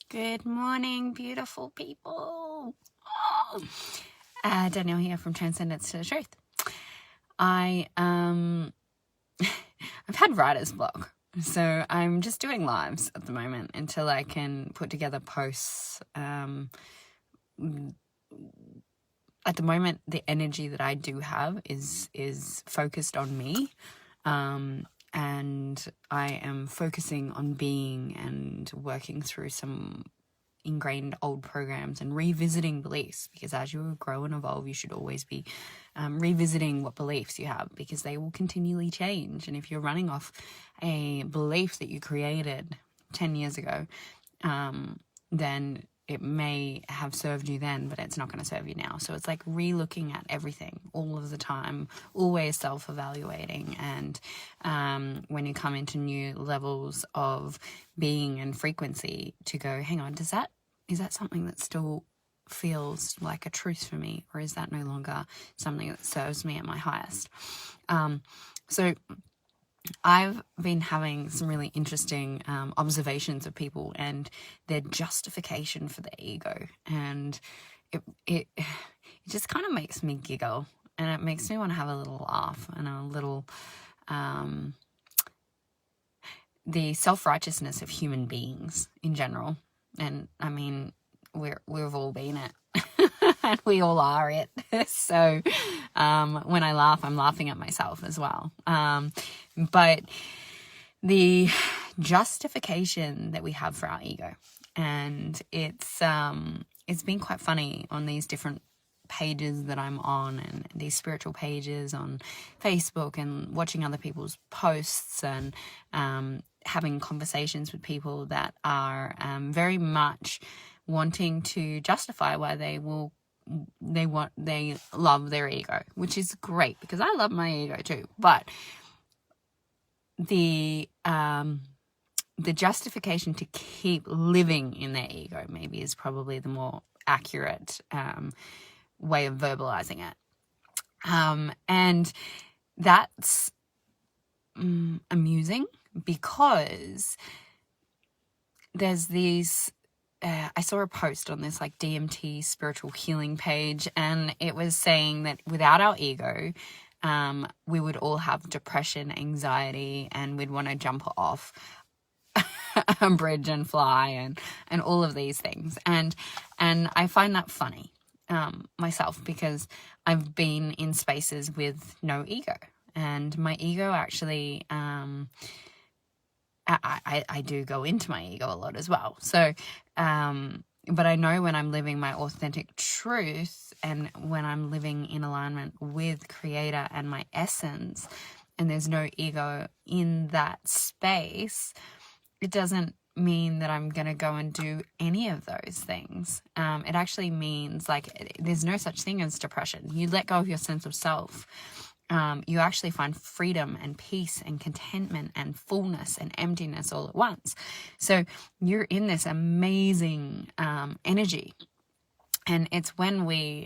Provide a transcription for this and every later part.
Good morning, beautiful people. Danielle here from Transcendence to the Truth. I've had writer's block, so I'm just doing lives at the moment until I can put together posts. At the moment, the energy that I do have is focused on me. And I am focusing on being and working through some ingrained old programs and revisiting beliefs, because as you grow and evolve, you should always be revisiting what beliefs you have, because they will continually change. And if you're running off a belief that you created 10 years ago, then it may have served you then, but it's not going to serve you now. So it's like re-looking at everything all of the time, always self-evaluating. And when you come into new levels of being and frequency, to go, hang on, is that something that still feels like a truth for me? Or is that no longer something that serves me at my highest? So I've been having some really interesting observations of people and their justification for their ego, and it just kind of makes me giggle, and it makes me want to have a little laugh and a little the self-righteousness of human beings in general. And I mean, we've all been it. And we all are it. So when I laugh, I'm laughing at myself as well. But the justification that we have for our ego, and it's been quite funny on these different pages that I'm on, and these spiritual pages on Facebook, and watching other people's posts, and having conversations with people that are very much wanting to justify why they love their ego, which is great, because I love my ego too. But the justification to keep living in their ego maybe is probably the more accurate way of verbalizing it. And that's amusing, because there's these I saw a post on this like DMT spiritual healing page, and it was saying that without our ego, we would all have depression, anxiety, and we'd want to jump off a bridge and fly, and all of these things. And I find that funny myself, because I've been in spaces with no ego, and my ego actually I do go into my ego a lot as well. So, but I know when I'm living my authentic truth, and when I'm living in alignment with Creator and my essence, and there's no ego in that space, it doesn't mean that I'm going to go and do any of those things. It actually means, like, there's no such thing as depression. You let go of your sense of self. You actually find freedom and peace and contentment and fullness and emptiness all at once. So you're in this amazing energy. And it's when we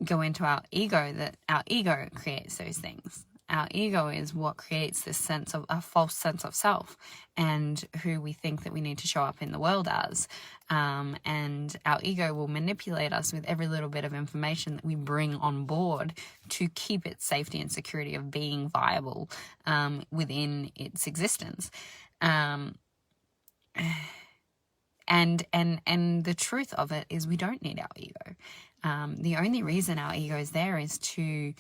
go into our ego that our ego creates those things. Our ego is what creates this sense of a false sense of self, and who we think that we need to show up in the world as. And our ego will manipulate us with every little bit of information that we bring on board to keep its safety and security of being viable within its existence. And the truth of it is, we don't need our ego. The only reason our ego is there is to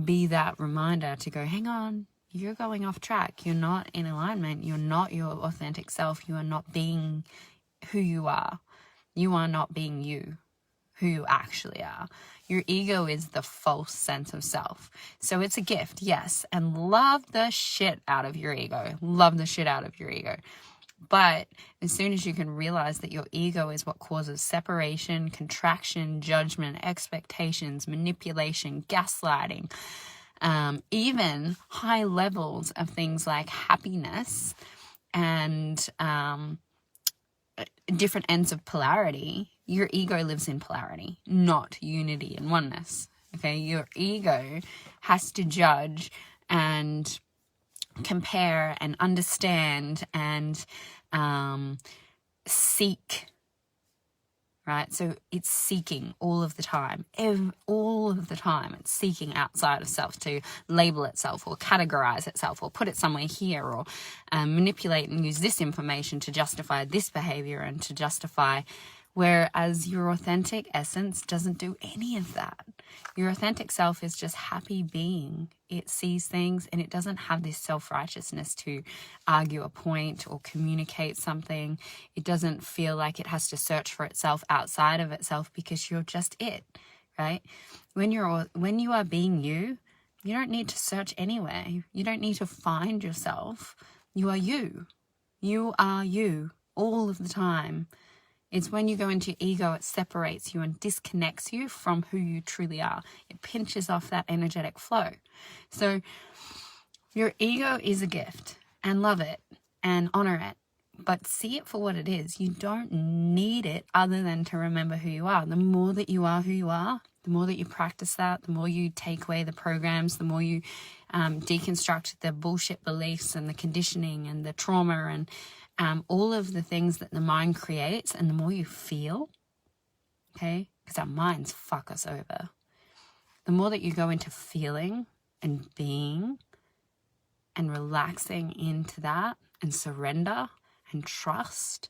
be that reminder to go, hang on, you're going off track. You're not in alignment. You're not your authentic self. You are not being who you are. You are not being you, who you actually are. Your ego is the false sense of self. So it's a gift, yes, and love the shit out of your ego. Love the shit out of your ego. But as soon as you can realize that your ego is what causes separation, contraction, judgment, expectations, manipulation, gaslighting, even high levels of things like happiness and different ends of polarity, your ego lives in polarity, not unity and oneness. Okay, your ego has to judge and compare and understand and seek, right? So it's seeking all of the time. All of the time it's seeking outside of self to label itself or categorize itself or put it somewhere here, or manipulate and use this information to justify this behavior and to justify, whereas your authentic essence doesn't do any of that. Your authentic self is just happy being. It sees things and it doesn't have this self-righteousness to argue a point or communicate something. It doesn't feel like it has to search for itself outside of itself, because you're just it, right? When you are being you, you don't need to search anywhere. You don't need to find yourself. You are you. You are you all of the time. It's when you go into ego, it separates you and disconnects you from who you truly are. It pinches off that energetic flow. So your ego is a gift, and love it and honor it, but see it for what it is. You don't need it other than to remember who you are. The more that you are who you are, the more that you practice that, the more you take away the programs, the more you deconstruct the bullshit beliefs and the conditioning and the trauma and all of the things that the mind creates, and the more you feel, okay, because our minds fuck us over, the more that you go into feeling and being and relaxing into that and surrender and trust,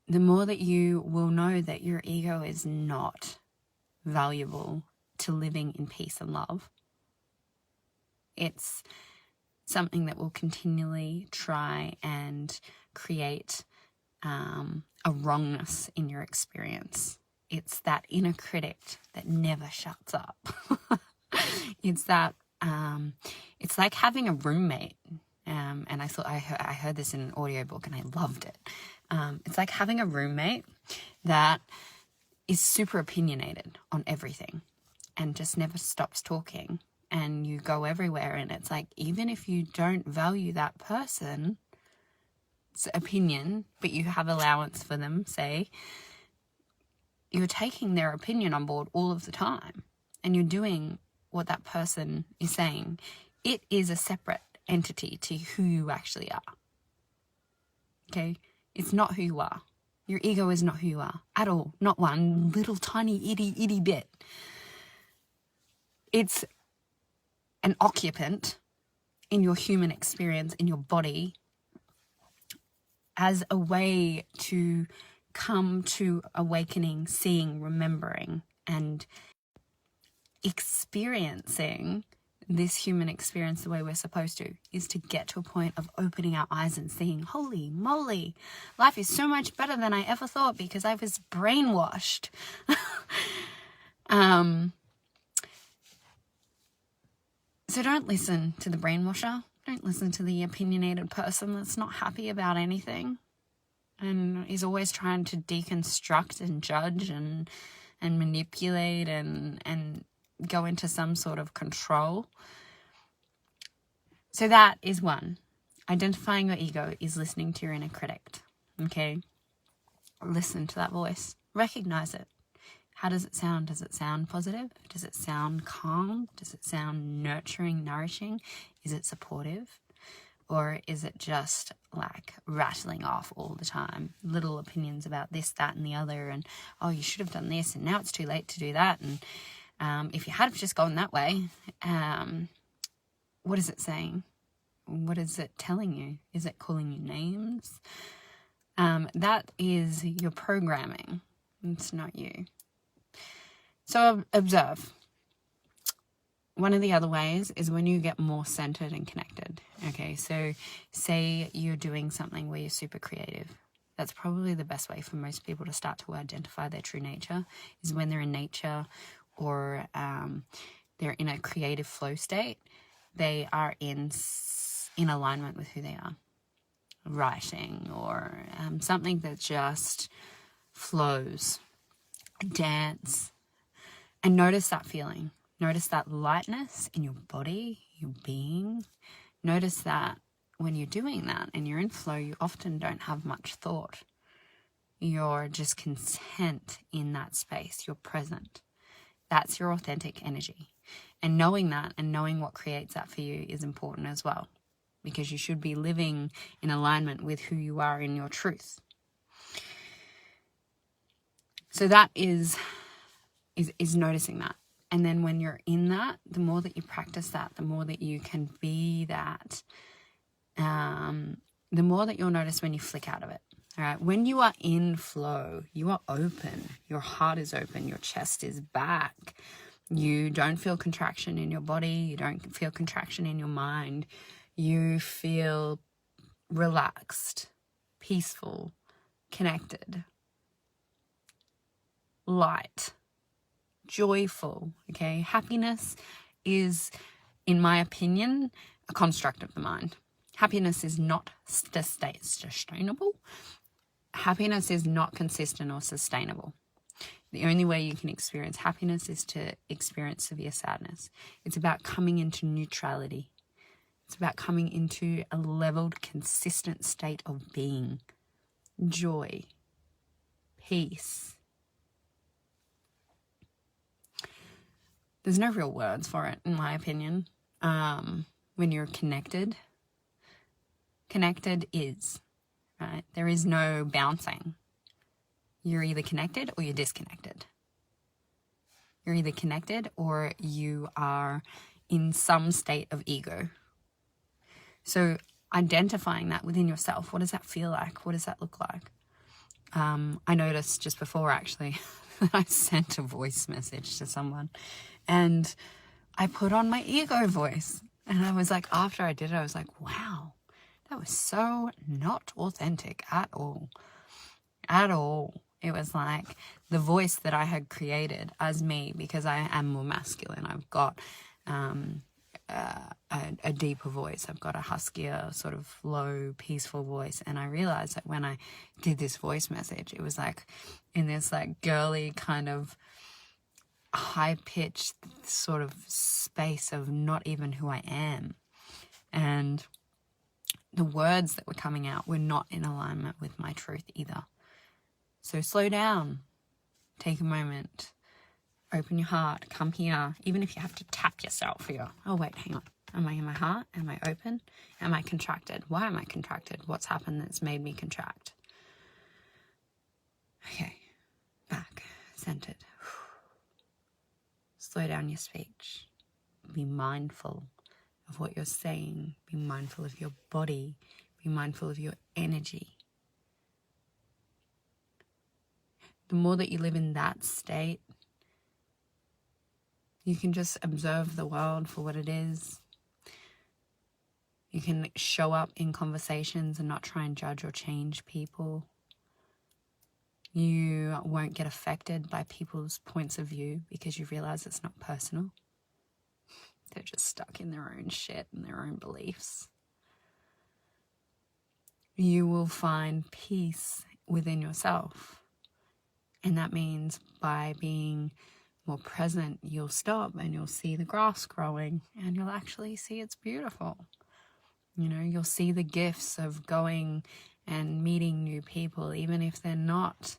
the more that you will know that your ego is not valuable to living in peace and love. It's something that will continually try and create a wrongness in your experience. It's that inner critic that never shuts up. It's that, it's like having a roommate. And I heard this in an audiobook and I loved it. It's like having a roommate that is super opinionated on everything and just never stops talking. And you go everywhere, and it's like, even if you don't value that person's opinion, but you have allowance for them, say, you're taking their opinion on board all of the time, and you're doing what that person is saying. It is a separate entity to who you actually are. Okay? It's not who you are. Your ego is not who you are at all. Not one little tiny itty bit. It's an occupant in your human experience, in your body, as a way to come to awakening, seeing, remembering, and experiencing this human experience the way we're supposed to, is to get to a point of opening our eyes and seeing, holy moly, life is so much better than I ever thought, because I was brainwashed. So don't listen to the brainwasher. Don't listen to the opinionated person that's not happy about anything and is always trying to deconstruct and judge and manipulate and go into some sort of control. So that is one. Identifying your ego is listening to your inner critic. Okay? Listen to that voice. Recognize it. How does it sound? Does it sound positive? Does it sound calm? Does it sound nurturing, nourishing? Is it supportive? Or is it just like rattling off all the time? Little opinions about this, that, and the other. And, oh, you should have done this, and now it's too late to do that. And if you had just gone that way, what is it saying? What is it telling you? Is it calling you names? That is your programming. It's not you. So observe. One of the other ways is when you get more centered and connected. Okay, so say you're doing something where you're super creative. That's probably the best way for most people to start to identify their true nature, is when they're in nature or they're in a creative flow state. They are in alignment with who they are. Writing or something that just flows. Dance. And notice that feeling. Notice that lightness in your body, your being. Notice that when you're doing that and you're in flow, you often don't have much thought. You're just content in that space. You're present. That's your authentic energy. And knowing that and knowing what creates that for you is important as well. because you should be living in alignment with who you are in your truth. So that is noticing that. And then when you're in that, the more that you practice that, the more that you can be that, the more that you'll notice when you flick out of it. All right. When you are in flow, you are open. Your heart is open. Your chest is back. You don't feel contraction in your body. You don't feel contraction in your mind. You feel relaxed, peaceful, connected, light, joyful. Okay. Happiness is, in my opinion, a construct of the mind. Happiness is not sustainable. Happiness is not consistent or sustainable. The only way you can experience happiness is to experience severe sadness. It's about coming into neutrality. It's about coming into a leveled, consistent state of being. Joy. Peace. There's no real words for it, in my opinion. When you're connected, connected is, right? There is no bouncing. You're either connected or you're disconnected. You're either connected or you are in some state of ego. So identifying that within yourself, what does that feel like? What does that look like? I noticed just before, actually, that I sent a voice message to someone and I put on my ego voice. And I was like, after I did it, I was like, wow, that was so not authentic at all. At all. It was like the voice that I had created as me, because I am more masculine. I've got a deeper voice. I've got a huskier, sort of low, peaceful voice. And I realized that when I did this voice message, it was like in this like girly kind of high-pitched sort of space of not even who I am. And the words that were coming out were not in alignment with my truth either. So slow down, take a moment, open your heart, come here, even if you have to tap yourself here. Oh, wait, hang on. Am I in my heart? Am I open? Am I contracted? Why am I contracted? What's happened that's made me contract? Okay, back, centered. Slow down your speech. Be mindful of what you're saying. Be mindful of your body. Be mindful of your energy. The more that you live in that state, you can just observe the world for what it is. You can show up in conversations and not try and judge or change people. You won't get affected by people's points of view because you realize it's not personal. They're just stuck in their own shit and their own beliefs. You will find peace within yourself. And that means by being more present, you'll stop and you'll see the grass growing and you'll actually see it's beautiful. You know, you'll see the gifts of going and meeting new people, even if they're not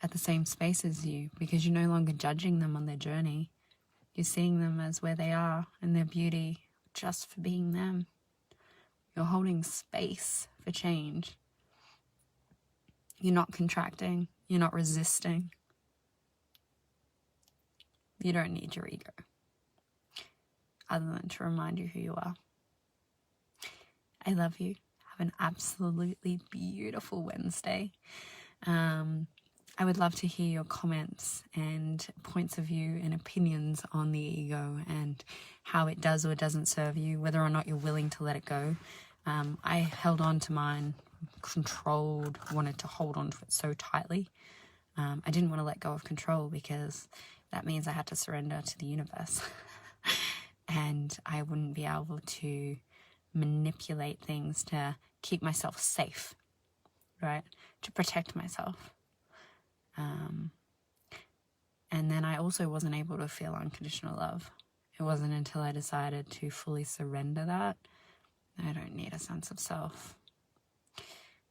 at the same space as you, because you're no longer judging them on their journey. You're seeing them as where they are and their beauty just for being them. You're holding space for change. You're not contracting. You're not resisting. You don't need your ego, other than to remind you who you are. I love you. Have an absolutely beautiful Wednesday. I would love to hear your comments and points of view and opinions on the ego and how it does or doesn't serve you, whether or not you're willing to let it go. I held on to mine, controlled, wanted to hold on to it so tightly. I didn't want to let go of control because that means I had to surrender to the universe. And I wouldn't be able to manipulate things to keep myself safe, right? To protect myself. And then I also wasn't able to feel unconditional love. It wasn't until I decided to fully surrender that. I don't need a sense of self.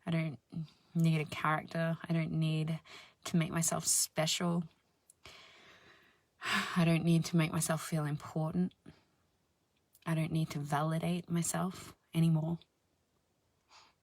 I don't need a character. I don't need to make myself special. I don't need to make myself feel important. I don't need to validate myself anymore.